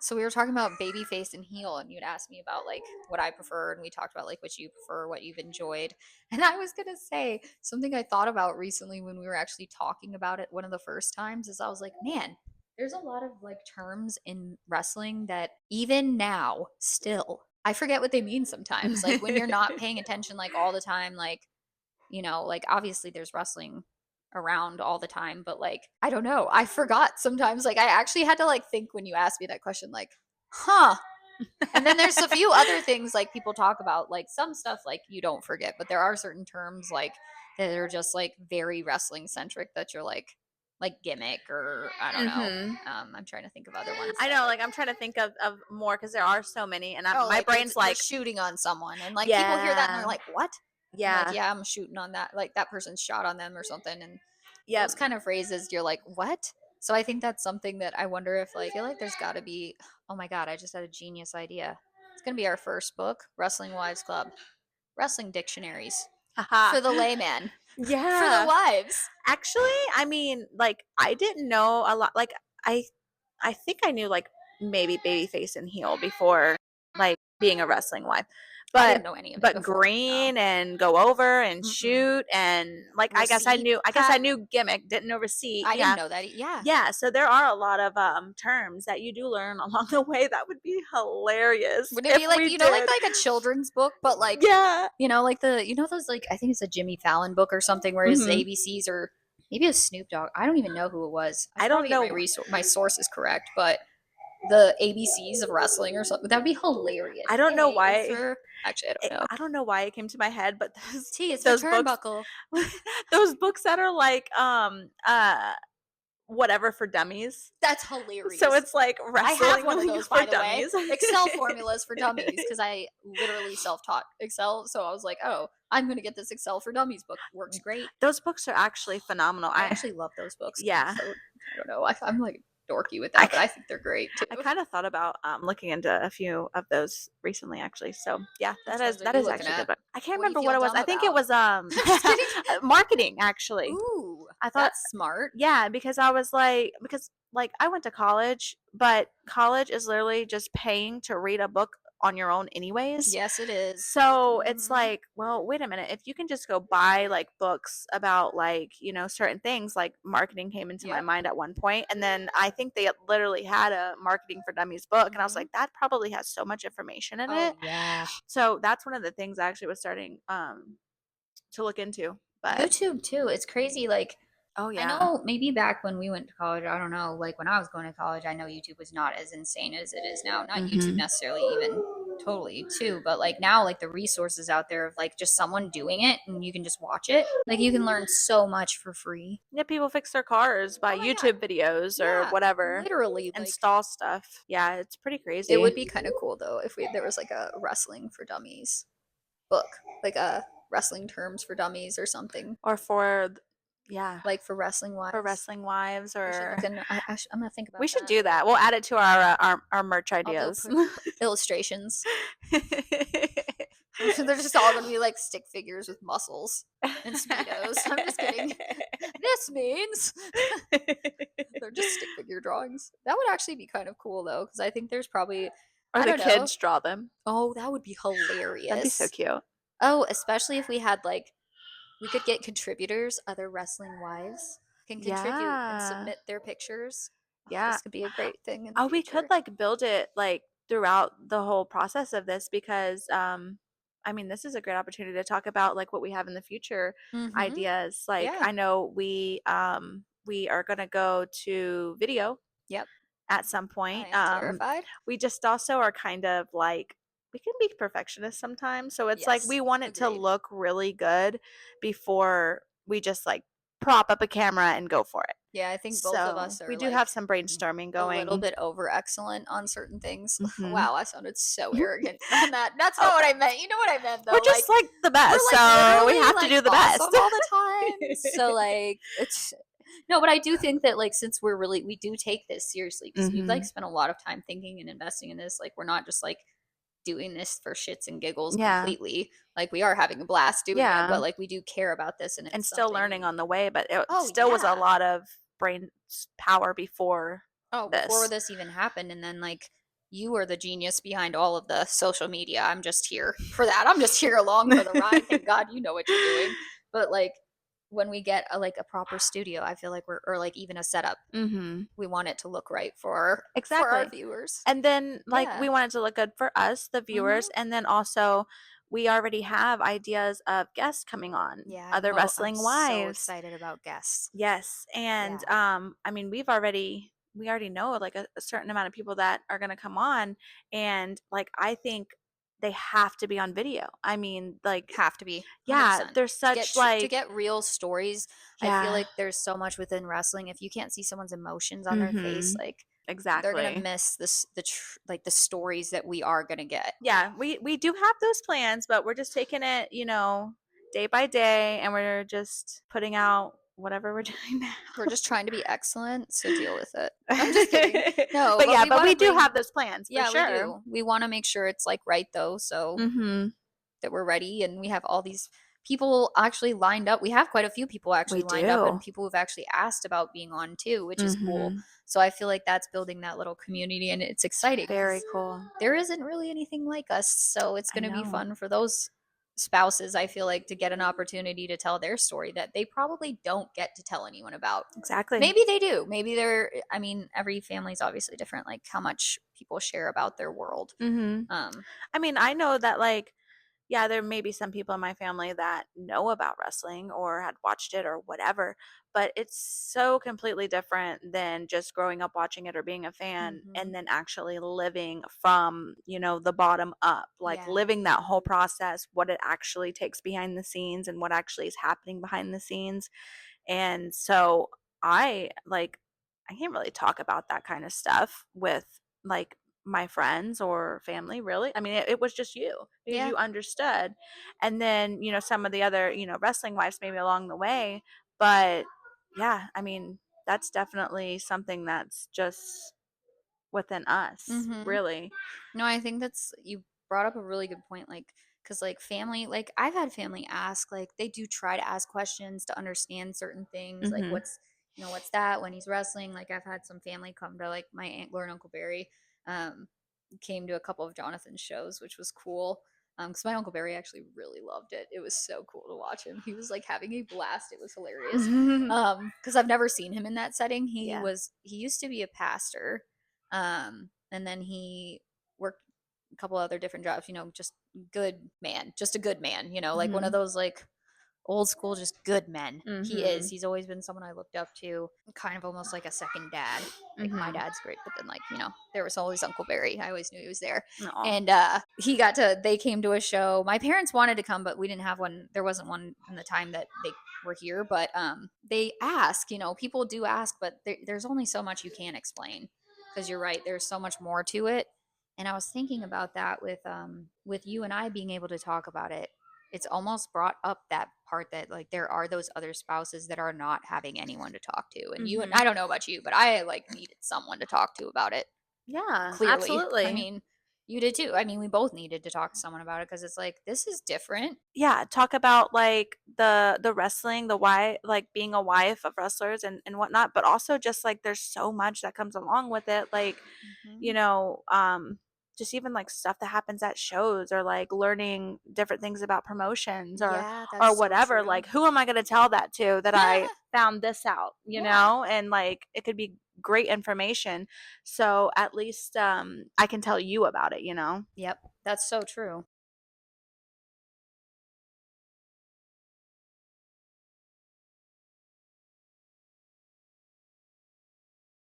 So we were talking about babyface and heel, and you'd asked me about like what I prefer, and we talked about like what you prefer, what you've enjoyed. And I was gonna say something I thought about recently when we were actually talking about it one of the first times is I was like, man, there's a lot of like terms in wrestling that even now still I forget what they mean sometimes. Like when you're not paying attention like all the time, like like obviously there's wrestling around all the time, but like I don't know. I forgot sometimes. Like I actually had to like think when you asked me that question, like, huh. And then there's a few other things like people talk about, like some stuff like you don't forget, but there are certain terms like that are just like very wrestling centric that you're like gimmick or I don't know. Mhm. I'm trying to think of other ones. I know, like I'm trying to think of more because there are so many, and my Like brain's you're like, shooting on someone, and like people hear that and they're yeah, like, what? I'm like, yeah, yeah, I'm shooting on that. Like that person's shot on them or something. And those yep. kind of phrases, you're like, what? So I think that's something that I wonder if like, I feel like there's got to be, oh my God, I just had a genius idea. It's going to be our first book, Wrestling Wives Club, wrestling dictionaries Haha. for the layman, for the Yeah. wives. Actually, I mean, like I didn't know a lot. Like I, I think I knew like maybe babyface and heel before like being a wrestling wife, I but didn't know any of it before. No. green and go over and Mm-mm. shoot and like Receipt. I guess I knew gimmick, didn't know receipt. I didn't Yeah. know that. Yeah. Yeah, so there are a lot of terms that you do learn along the way. That would be hilarious Would it if be like we did. like a children's book, but like Yeah. like those like I think it's a Jimmy Fallon book or something where his Hmm. ABCs or maybe a Snoop Dogg. I don't even know who it was. I I should don't probably get know. my sources correct, but the ABCs of wrestling or something that would be hilarious. I don't know A is why. for actually I don't know. I don't know why it came to my head, but T is for those books, turnbuckle. those books that are like whatever for dummies. That's So hilarious. it's like I have wrestling one of those, for by the way. dummies. Excel formulas for dummies, because I literally self-taught Excel. So I was like, oh, I'm gonna get this Excel for dummies book. Works great. Those books are actually phenomenal. I actually love those books. Yeah. So I don't know. I'm like dorky with I, that, but I think they're great too. I kind of thought about looking into a few of those recently, actually. So yeah, Which ones are that you is looking actually a good at? book. I can't What do you remember feel what it was. dumb I think it about? was Just kidding. marketing actually. Ooh, I thought that's smart. yeah, because I was like because like I went to college, but college is literally just paying to read a book on your own anyways. Yes, it is. So it's Mhm. like, well, wait a minute. If you can just go buy like books about like, certain things, like marketing came into my Yep. mind at one point. And then I think they literally had a marketing for dummies book. And I was Mhm. like, that probably has so much information in Oh it. yeah. So that's one of the things I actually was starting to look into. But YouTube too. It's crazy. Like oh I yeah. know maybe back when we went to college, I don't know, like when I was going to college, I know YouTube was not as insane as it is now. Not YouTube Hmm. necessarily even totally too, but like now like the resources out there of like just someone doing it and you can just watch it. Like you can learn so much for free. Yeah, people fix their cars by Oh my god. YouTube videos or Yeah, whatever. literally like Install stuff. Yeah, it's pretty it crazy. would be kind of cool though if there was like a wrestling for dummies book, like a wrestling terms for dummies or something. Or for yeah, Like for wrestling for wives. wrestling wives We should look or in I'm gonna think we about should that. do that. We'll add it to our merch I'll do ideas. illustrations. They're just all gonna be like stick figures with muscles and speedos. I'm just kidding. This means they're just stick figure drawings. That would actually be kind of cool though, because I think there's probably Or I the don't know. kids draw them. Oh, that would be That'd be so hilarious. cute. Oh, especially if we had like we could get contributors, other wrestling wives can contribute and Yeah. submit their pictures. Oh, Yeah. this could be a great thing in the Oh, we could future. like build it like throughout the whole process of this because I mean, this is a great opportunity to talk about like what we have in the future Mm-hmm. ideas. Like Yeah. I know we are going to go to video Yep. at some I point. am terrified. We just also are kind of like we can be perfectionists sometimes. So it's like we Yes. want it to Agreed. look really good before we just like prop up a camera and go for it. Yeah, I think both of So us we are do have like some brainstorming a little going. bit over excellent on certain things. Hmm. Wow, I sounded so arrogant on that. That's not Oh, what I meant. You know what I meant we're though. Like just like the we're best, like so we literally have to like do the best. awesome all the time. So like it's no, but I do think that like since we do take this seriously because we've like Hmm. spent a lot of time thinking and investing in this. Like we're not just like doing this for shits and giggles Yeah, completely. Like we are having a blast doing it, but yeah, like we do care about this and and it's still learning something. on the way, but it Oh still was a yeah. lot of brain power before Oh, before this. this even happened, and then like you are the genius behind all of the social media. I'm just here for that. I'm just here along for the ride. Thank God you know what you're doing. But like when we get a, like a proper studio, I feel like we're or like even a setup, Mhm. we want it to look right for our Exactly. viewers. And then, like, Yeah. we want it to look good for us, the viewers, Mhm. and then also we already have ideas of guests coming on, Yeah, other I'm wrestling so wives. excited about guests. Yes, and, Yeah. I mean, we already know, like, a certain amount of people that are gonna come on, and, like, I think they have to be on video. I mean, like, Have to be yeah, 100%. there's such, To like, get real stories, I feel yeah. like there's so much within wrestling. If you can't see someone's emotions on their face, Mhm. like they're gonna Exactly. miss like the stories that we are gonna get. Yeah, we do have those plans, but we're just taking it, day by day, and we're just putting out whatever we're doing We're now. just trying to be excellent, so deal with it. I'm just kidding. No, But but yeah, we but want we to do have bring. those plans for Yeah, we sure. do. We want to make sure it's like right though, so Mhm. that we're ready and we have all these people actually lined up. We have quite a few people actually We lined up and do. people who've actually asked about being on too, which is cool. Mhm. So I feel like that's building that little community and it's exciting Very because cool. there isn't really anything like us. So it's I going to be know. fun for those spouses, I feel like, to get an opportunity to tell their story that they probably don't get to tell anyone about. Exactly. Maybe they do. Maybe they're, I mean, every family's obviously different, like how much people share about their world. Mhm. Um, I mean, I know that, like, yeah, there may be some people in my family that know about wrestling or had watched it or whatever, but it's so completely different than just growing up watching it or being a fan mhm. and then actually living from, the bottom up, like Yeah. living that whole process, what it actually takes behind the scenes and what actually is happening behind the scenes. And so I can't really talk about that kind of stuff with, like, my friends or family, really. I mean, it was just you because Yeah. you understood. And then, some of the other, wrestling wives maybe along the way. But yeah, I mean, that's definitely something that's just within us, Mhm. really. No, I think that's you brought up a really good point, like, because like family, like I've had family ask, like they do try to ask questions to understand certain things, like Mhm. what's that when he's wrestling. Like I've had some family come to like my Aunt Laura and Uncle Barry, um, came to a couple of Jonathan's shows, which was cool. Because my Uncle Barry actually really loved it. It was so cool to watch him. He was like having a blast. It was hilarious. Because I've never seen him in that setting. Yeah. He used to be a pastor, and then he worked a couple other different jobs, just just a good man, like one of Mhm. those like old school, just good men. He is. Mhm. He's always been someone I looked up to, kind of almost like a second dad. Like my Mhm. dad's great, but then like, there was always Uncle Barry. I always knew he was there. Aw. And they came to a show. My parents wanted to come, but we didn't have one. There wasn't one in the time that they were here, but they ask, people do ask, but there's only so much you can explain because you're right, there's so much more to it. And I was thinking about that with you and I being able to talk about it. It's almost brought up that part that like there are those other spouses that are not having anyone to talk to. And you and Mhm. I don't know about you, but I like needed someone to talk to about it. Yeah, Clearly. I absolutely. mean, you did too. I mean, we both needed to talk to someone about it because it's like this is different. Yeah, talk about, like, the wrestling, the why, like, being a wife of wrestlers and whatnot, but also just, like, there's so much that comes along with it, like, you Hmm. know, um, just even, like, stuff that happens at shows or, like, learning different things about promotions Yeah, or that's so whatever, true. like, who am I gonna tell that to that I found this out, Yeah. And, like, it could be great information, so at least, I can tell you about it, Yep. That's so true.